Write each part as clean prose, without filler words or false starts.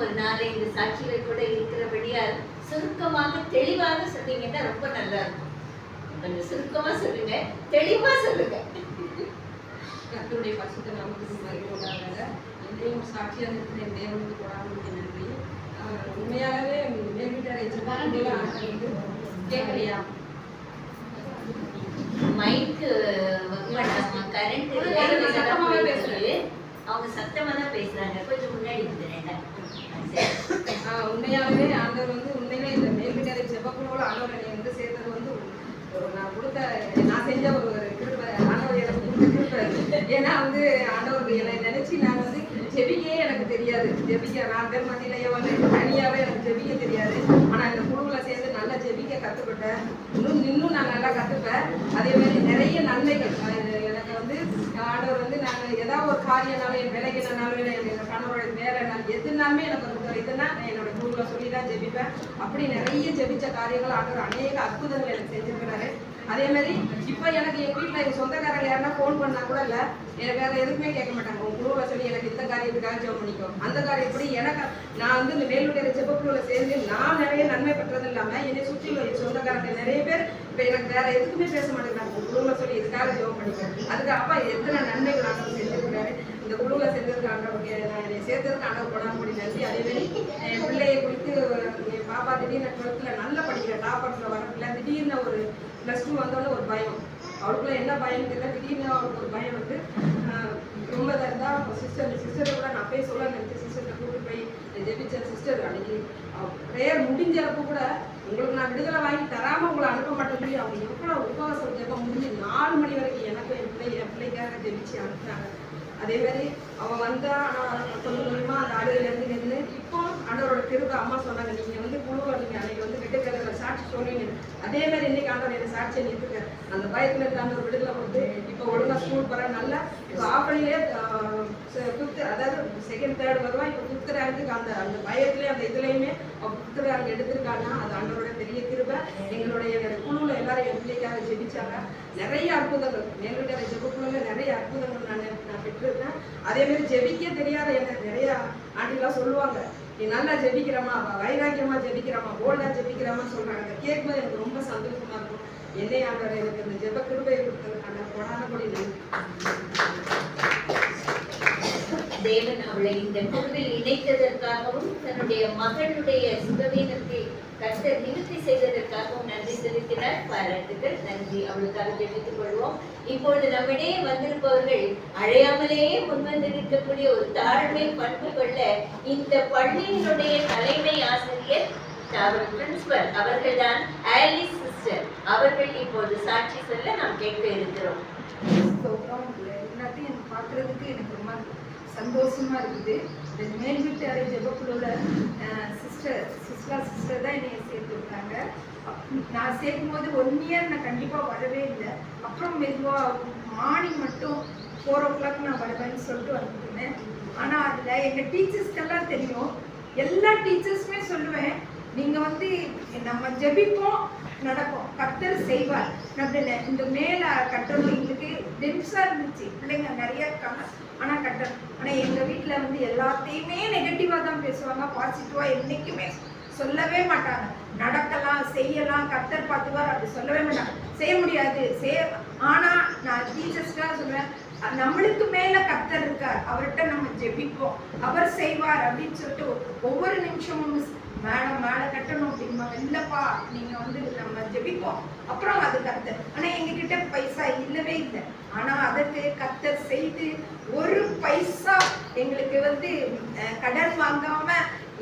ஒரு 4-5 சாட்சிகள் கூட இருக்கிறபடியால் சுருக்கமாக தெளிவாக சொன்னீங்கன்னா ரொம்ப நல்லா இருக்கும். கொஞ்சம் சுருக்கமா சொல்லுங்க, தெளிவா சொல்லுங்க. கர்த்தருடைய பரிசுத்த நாமத்துக்கு மகிமை உண்டாக. என்னையும் சாட்சியாக இருக்கிற என் தேவனுக்கு கொடாமல் நன்றி. உண்மையாகவே மேல் வீட்டாரை கேட்கலையா? மைக்கு கரண்ட் சத்தமாவே பேசுறது. அவங்க சத்தமா தான் பேசுறாங்க. கொஞ்சம் முன்னாடி வந்துடுறேன். உண்மையாகவே ஆண்டவர் உண்மையிலே இந்த மேல் வீட்டாரை செவ்வக்குழுவோட ஆண்டவர் என்னை சேர்த்தது நான் செஞ்ச ஒரு கிருபை. ஆண்டவர் எனக்கு கொடுத்த கிருபை. ஏன்னா ஆண்டவர் என்னை நினைச்சு நான் ஜெபிக்கவே எனக்கு தெரியாது. ஜெபிக்க 4 பேர் மத்தியிலேயே தனியாவே எனக்கு ஜெபிக்க தெரியாது. ஆனா இந்த குழுவில் சேர்ந்து நல்லா ஜெபிக்க கத்துக்கிட்டேன். இன்னும் நான் நல்லா கத்துப்பேன். அதே மாதிரி நிறைய நன்மைகள் எனக்கு ஆண்டவர் நான் ஏதாவது ஒரு காரியனாலும் என் விலைக்குனாலும் என் கணவரோட வேலை நான் எதுனாலுமே எனக்கு இதுனா என்னோட குழுவில் சொல்லி தான் ஜெபிப்பேன். அப்படி நிறைய ஜெபிச்ச காரியங்கள் ஆண்டவர் அநேக அற்புதங்கள் எனக்கு செஞ்சிருக்கிறாரு. அதே மாதிரி இப்போ எனக்கு என் வீட்டில் எங்கள் சொந்தக்காரங்க யாருன்னா ஃபோன் பண்ணால் கூட இல்லை, எனக்கு வேறு எதுவுமே கேட்க மாட்டாங்க. உங்கள் குழுவில் சொல்லி எனக்கு இந்த காரியத்துக்காக ஜெபம் பண்ணிக்கோ, அந்த காரியப்படி எனக்கு நான் இந்த மேலுடைய செப்பக்குழுவில் சேர்ந்து நான் நிறைய நன்மை பெற்றது இல்லாமல் என்னை சுற்றி உள்ள சொந்தக்காரங்க நிறைய பேர் இப்போ எனக்கு வேறு எதுக்குமே பேச மாட்டேங்கிறாங்க. உங்கள் குழுவில் சொல்லி இதுக்காக ஜெபம் பண்ணிக்கோ, அதுக்கு அப்பா எத்தனை நன்மைகள் ஆண்டவர் செஞ்சுருக்காரு. இந்த குழுவில் சேர்ந்ததுக்கு ஆண்டவருக்கு நான் என்னை சேர்த்ததுக்கு ஆண்டவர் கொடாமடி நன்றி. அதேமாதிரி என் பிள்ளையை குறித்து என் பாப்பா திடீர்னு 12th நல்லா படிக்கிறேன், டாப்பர்ஸில் வரப்பில்லை. திடீர்னு ஒரு +2 வந்தோடனே ஒரு பயம். அவளுக்குள்ள என்ன பயம் தெரியல. திடீர்னு அவளுக்கு ஒரு பயம் ரொம்ப இருந்தால் சிஸ்டரை கூட நான் போய் சொல்ல நினைச்சேன். சிஸ்டர்கிட்ட கூப்பிட்டு போய் ஜெபிச்சேன். சிஸ்டர் அன்னைக்கு ப்ரேயர் முடிஞ்சப்போ கூட உங்களுக்கு நான் விடுதலை வாங்கி தராமல் உங்களை அனுப்ப மாட்டேன் சொல்லி அவங்க எவ்வளோ உபவாசம் ஜெபம் முடிஞ்சு 4 மணி வரைக்கும் எனக்கும் என் பிள்ளைக்காக ஜெபிச்சு அனுப்புனாங்க. அதே மாதிரி அவன் வந்தா கொஞ்சம் கொஞ்சமா அந்த ஆடுலேருந்து நின்று இப்போ ஆண்டவரோட கிருபை. அம்மா சொன்னாங்க, நீங்கள் குழுவில் நீங்கள் அன்னைக்கு வெட்டுக்கிழமை சாட்சி சொன்னீங்க. அதே மாதிரி இன்னைக்கு ஆண்டவர் என்ன சாட்சியை நிறுத்துக்க. அந்த பயத்துல இருந்து ஆண்டவர் விடுதலை கொடுத்து இப்போ ஒழுங்காக ஸ்கூல் போகிறேன். நல்லா இப்போ ஆஃபர்லேயே 5th அதாவது 2nd 3rd வருவான். இப்போ 5th ரேங்க்கு அந்த பயத்துலேயே அந்த இதுலேயுமே 5th ரேங்க் எடுத்திருக்காங்க. அது ஆண்டவரோட பெரிய கிருபை. எங்களுடைய குழுவில் எல்லாரும் என் பிள்ளைக்காக ஜெபிச்சாங்க. நிறைய அற்புதங்கள் மேல்விட்டாரை ஜெபக்குழுவில் நிறைய அற்புதங்கள் நான் பெற்றிருக்கேன். அதே மாதிரி ஜெபிக்க தெரியாத எனக்கு நிறைய ஆண்டிலாம் சொல்லுவாங்க, நீ நல்லா ஜெபிக்கிறமா, வைராக்கியமா ஜெபிக்கிறமா, போல்டா ஜெபிக்கிறமான்னு சொல்றாங்க. அதை கேட்கும்போது எனக்கு ரொம்ப சந்தோஷமா இருக்கும். என்னை ஆண்டவர் எனக்கு இந்த ஜெப கிருபையை கொடுத்ததுக்கான கொடான கொடி நன்றி. தேவன் அவளை இந்த குழுவில் இணைத்ததற்காகவும் தன்னுடைய மகளுடைய சுகவீனத்தை கர்த்தர் நிவர்த்தி செய்ததற்காகவும் நன்றி செலுத்தினார். பாராட்டுகள், நன்றி. அவளுக்காக ஜெபித்துக் கொள்வோம். இப்பொழுது நம்மிடையே வந்திருப்பவர்கள் அழையாமலேயே முன்வந்திருக்கக்கூடிய ஒரு தாழ்மை பண்பு கொள்ள இந்த பள்ளியினுடைய தலைமை ஆசிரியர் பிரின்சிபல் அவர்கள்தான் ஆலிஸ் சிஸ்டர். அவர்கள் இப்போது சாட்சி சொல்ல நாம் கேட்க இருக்கிறோம். எல்லாத்தையும் பார்க்கறதுக்கு எனக்கு ரொம்ப சந்தோஷமா இருக்குது. இந்த மேல்விட்டாரை ஜெபக்குழுவில் சிஸ்டர் தான் என்னைய சேர்த்துருக்காங்க. நான் சேர்க்கும் போது 1 year நான் கண்டிப்பாக வரவே இல்லை. அப்புறம் மெதுவாக மார்னிங் மட்டும் 4 o'clock நான் வருவேன்னு சொல்லிட்டு வந்துருந்தேன். ஆனால் அதில் எங்கள் டீச்சர்ஸ்க்கெல்லாம் தெரியும். எல்லா டீச்சர்ஸுமே சொல்லுவேன், நீங்கள் நம்ம ஜெபிப்போம், நடக்கும், கர்த்தர் செய்வார். அப்படின்னு இந்த மேலே கட்டணும். எங்களுக்கு டென்ஸாக இருந்துச்சு, பிள்ளைங்க நிறைய இருக்காங்க, ஆனால் கட்டணும். ஆனால் எங்கள் வீட்டில் எல்லாத்தையுமே நெகட்டிவாக தான் பேசுவாங்க. பாசிட்டிவாக என்றைக்குமே சொல்லவே மாட்டாங்க. நடக்கலாம், செய்யலாம், கர்த்தர் பார்த்துவார் அப்படி சொல்லவே மாட்டாங்க. செய்ய முடியாது ஆனால் நான் டீச்சர்ஸ்க்காக சொல்லுவேன், நம்மளுக்கு மேல கர்த்தர் இருக்கார், அவர்கிட்ட நம்ம ஜெபிப்போம், அவர் செய்வார் அப்படின்னு சொல்லிட்டு ஒவ்வொரு நிமிஷமும் மேல கட்டணும் அப்படிம்பாங்க. இல்லப்பா நீங்க நம்ம ஜெபிப்போம், அப்புறம் அது கர்த்தர். ஆனா எங்ககிட்ட பைசா இல்லவே இல்லை. ஆனா அதற்கு கர்த்தர் செய்து ஒரு பைசா எங்களுக்கு கடன் வாங்காம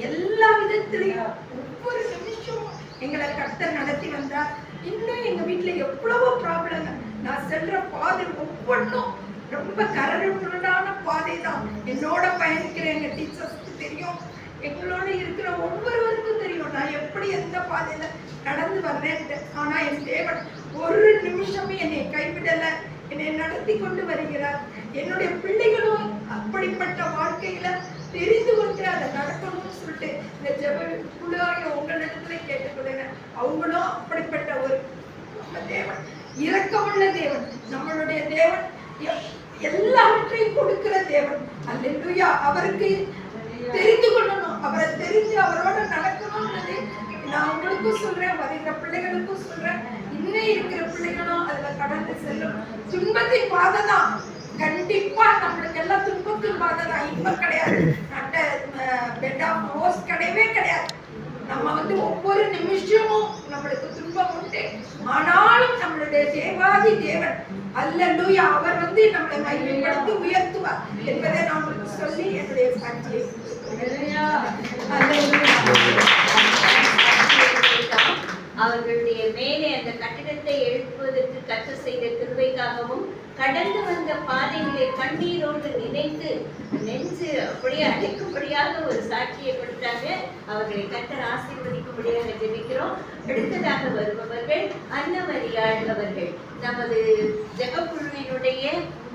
எல்லா விதத்திலையும் ஒவ்வொரு நிமிஷமும் எங்களை கர்த்தர் நடத்தி வந்தார். இன்னும் எங்க வீட்டுல எவ்வளவோ ப்ராப்ளம். நான் செல்ற பாதை ஒவ்வொன்றும் ரொம்ப கரடுமுரடான பாதை தான். என்னோட பயணிக்கிற எங்க டீச்சர்ஸ்க்கு தெரியும், எங்களோட இருக்கிற ஒவ்வொருவருக்கும் தெரியும் நான் எப்படி எந்த பாதையில கடந்து வர்றேன்ட்டு. ஆனா என் தேவன் ஒரு நிமிஷமே என்னை கைவிடல, என்னை நடத்தி கொண்டு வருகிறார். என்னுடைய பிள்ளைகளும் அப்படிப்பட்ட வாழ்க்கையில தெரிந்து கொண்டு அதை நடக்கணும்னு சொல்லிட்டு இந்த ஜெப குழுவாக உங்களிடத்துல கேட்டுக்கொள்ளுங்க. அவங்களும் அப்படிப்பட்ட ஒரு தேவன், இரக்கமுள்ள தேவன், நம்மளுடைய தேவன், எல்லாவற்றையும் கொடுக்கிற தேவன். அல்லேலூயா. அவருக்கு தெரிந்து கொள்ளணும், அவரை அவங்களுக்கும் சொல்றேன், வருகிற பிள்ளைகளுக்கும் சொல்றேன், இன்னும் இருக்கிற பிள்ளைகளும் அதுல கடந்து செல்லும். துன்பத்தின் பாதை தான், கண்டிப்பா நம்மளுக்கு எல்லாம் துன்பத்தின் பாதை தான். இப்ப கிடையாது, பெட் ஆஃப் ரோஸ் கிடையவே கிடையாது. நம்ம வந்து ஒவ்வொரு நிமிஷமும் நம்மளுக்கு துன்பம் உண்டு. ஆனாலும் நம்மளுடைய தேவாதி தேவன் அல்லேலூயா, அவர் வந்து நம்மளை மகிமைப்படுத்தி உயர்த்துவார் என்பதை நான் உங்களுக்கு சொல்லி என்னுடைய சாட்சியை அவர்களுடைய மேலே அந்த கட்டிடத்தை எழுப்புவதற்கு கற்று செய்த கிருபைக்காகவும் கடந்து வந்த பாதைகளை கண்ணீரோடு நினைத்து நெஞ்சு அப்படியே அழைக்கும்படியாக ஒரு சாட்சியை கொடுத்தாங்க. அவர்களை கர்த்தர் ஆசீர்வதிக்கும்படியாக ஜெபிக்கிறோம். அடுத்ததாக வருபவர்கள் அன்னமரியாள் அவர்கள், நமது ஜெபக்குழுவினுடைய